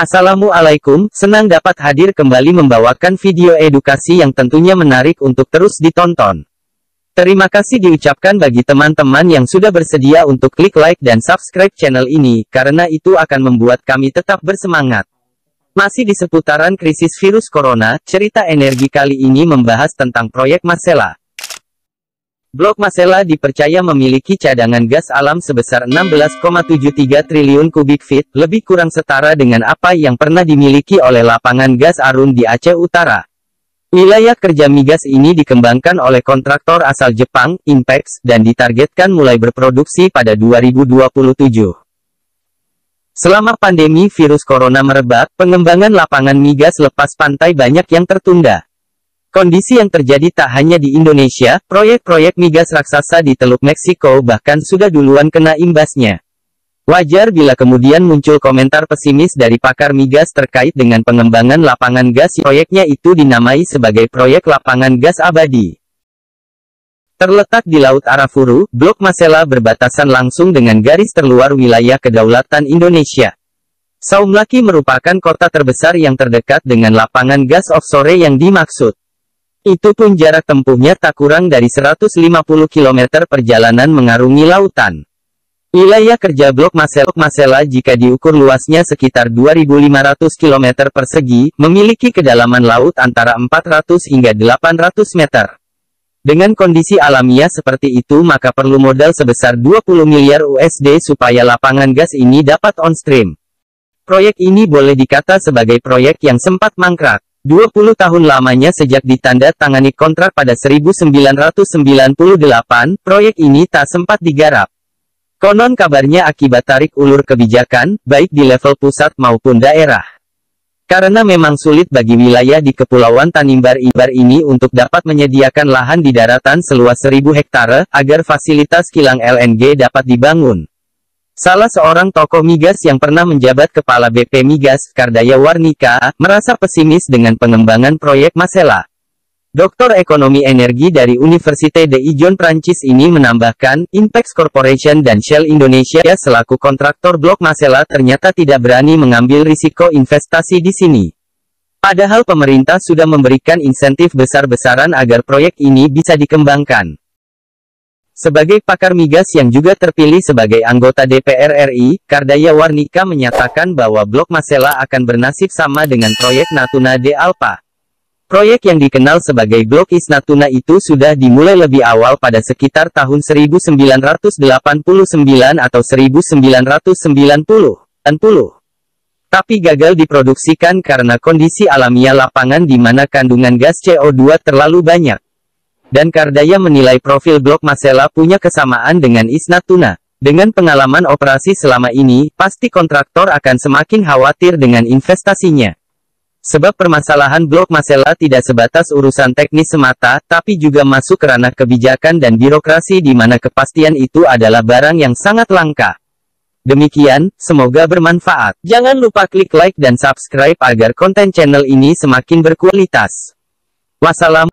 Assalamualaikum, senang dapat hadir kembali membawakan video edukasi yang tentunya menarik untuk terus ditonton. Terima kasih diucapkan bagi teman-teman yang sudah bersedia untuk klik like dan subscribe channel ini, karena itu akan membuat kami tetap bersemangat. Masih di seputaran krisis virus corona, cerita energi kali ini membahas tentang proyek Masela. Blok Masela dipercaya memiliki cadangan gas alam sebesar 16,73 triliun kubik feet, lebih kurang setara dengan apa yang pernah dimiliki oleh lapangan gas Arun di Aceh Utara. Wilayah kerja migas ini dikembangkan oleh kontraktor asal Jepang, Inpex, dan ditargetkan mulai berproduksi pada 2027. Selama pandemi virus corona merebak, pengembangan lapangan migas lepas pantai banyak yang tertunda. Kondisi yang terjadi tak hanya di Indonesia, proyek-proyek migas raksasa di Teluk Meksiko bahkan sudah duluan kena imbasnya. Wajar bila kemudian muncul komentar pesimis dari pakar migas terkait dengan pengembangan lapangan gas. Proyeknya itu dinamai sebagai proyek lapangan gas abadi. Terletak di Laut Arafuru, Blok Masela berbatasan langsung dengan garis terluar wilayah kedaulatan Indonesia. Saumlaki merupakan kota terbesar yang terdekat dengan lapangan gas offshore yang dimaksud. Itu pun jarak tempuhnya tak kurang dari 150 km perjalanan mengarungi lautan. Wilayah kerja Blok Masela jika diukur luasnya sekitar 2.500 km persegi, memiliki kedalaman laut antara 400 hingga 800 meter. Dengan kondisi alamiah seperti itu maka perlu modal sebesar 20 miliar USD supaya lapangan gas ini dapat on-stream. Proyek ini boleh dikata sebagai proyek yang sempat mangkrak. 20 tahun lamanya sejak ditanda tangani kontrak pada 1998, proyek ini tak sempat digarap. Konon kabarnya akibat tarik ulur kebijakan, baik di level pusat maupun daerah. Karena memang sulit bagi wilayah di Kepulauan Tanimbar ini untuk dapat menyediakan lahan di daratan seluas 1.000 hektare, agar fasilitas kilang LNG dapat dibangun. Salah seorang tokoh migas yang pernah menjabat Kepala BP Migas, Kardaya Warnika, merasa pesimis dengan pengembangan proyek Masela. Doktor Ekonomi Energi dari Université de Lyon Prancis ini menambahkan, Inpex Corporation dan Shell Indonesia selaku kontraktor Blok Masela ternyata tidak berani mengambil risiko investasi di sini. Padahal pemerintah sudah memberikan insentif besar-besaran agar proyek ini bisa dikembangkan. Sebagai pakar migas yang juga terpilih sebagai anggota DPR RI, Kardaya Warnika menyatakan bahwa Blok Masela akan bernasib sama dengan proyek Natuna de Alpa. Proyek yang dikenal sebagai Blok East Natuna itu sudah dimulai lebih awal pada sekitar tahun 1989 atau 1990. Tapi gagal diproduksikan karena kondisi alamiah lapangan di mana kandungan gas CO2 terlalu banyak. Dan Kardaya menilai profil Blok Masela punya kesamaan dengan East Natuna. Dengan pengalaman operasi selama ini, pasti kontraktor akan semakin khawatir dengan investasinya. Sebab permasalahan Blok Masela tidak sebatas urusan teknis semata, tapi juga masuk ke ranah kebijakan dan birokrasi di mana kepastian itu adalah barang yang sangat langka. Demikian, semoga bermanfaat. Jangan lupa klik like dan subscribe agar konten channel ini semakin berkualitas. Wassalam.